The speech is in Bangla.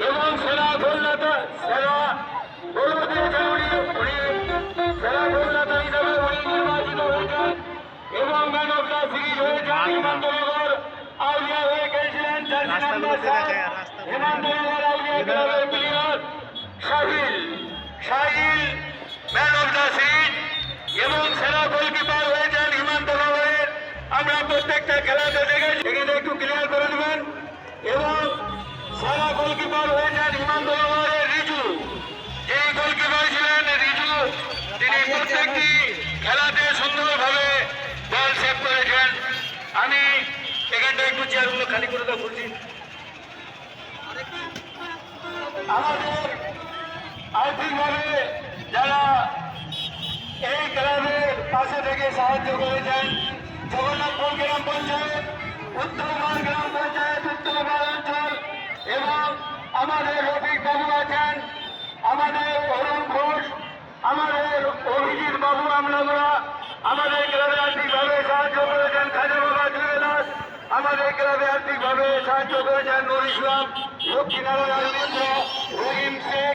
এবং সেরা গোলদাতা সেরা গোল দিয়েছেন উনি সেরা গোলদাতা হিসাবে উনি নির্বাচিত হয়েছেন এবং ম্যান অফ দ্য সিরিজ হয়েছেন হিমান্তনগর আউলিয়া হয়ে গেছিলেন জার্সি নাম্বার 7 হিমান্তনগর আউলিয়া ক্লাবের player Sahil man of the series এবং সেরা গোলকিপার হয়েছেন হিমান্তনগরের। আমরা প্রত্যেকটা খেলাতে দেখেছি, এখানে একটু ক্লিয়ার করে দেবেন। এবং সেরা গোলকিপার হয়েছেন হিমান্তনগরের রিজু, এই গোলকিপার ছিলেন রিজু, তিনি প্রত্যেকটি খেলাতে সুন্দরভাবে বল সেভ করেছেন। আমি এখানটা একটু চেয়ারগুলো খালি করে দেওয়া বলছি। আমাদের আর্থিকভাবে যারা এই ক্লাবের পাশে থেকে সাহায্য করেছেন, জগন্নাথপুর গ্রাম পঞ্চায়েত, উত্তরবঙ্গ গ্রাম পঞ্চায়েত, উত্তরবঙ্গ অঞ্চল এবং আমাদের রফিক বাবু আছেন, আমাদের অরুণ ঘোষ, আমাদের অভিজিৎ বাবু আমলাগোড়া, আমাদের ক্লাবে আর্থিকভাবে সাহায্য করেছেন খাজা বাবা জুয়েলার্স, আমাদের ক্লাবে আর্থিকভাবে সাহায্য করেছেন নুর ইসলাম, লক্ষ্মীনারায়ণ মিত্র, রহিম শেখ।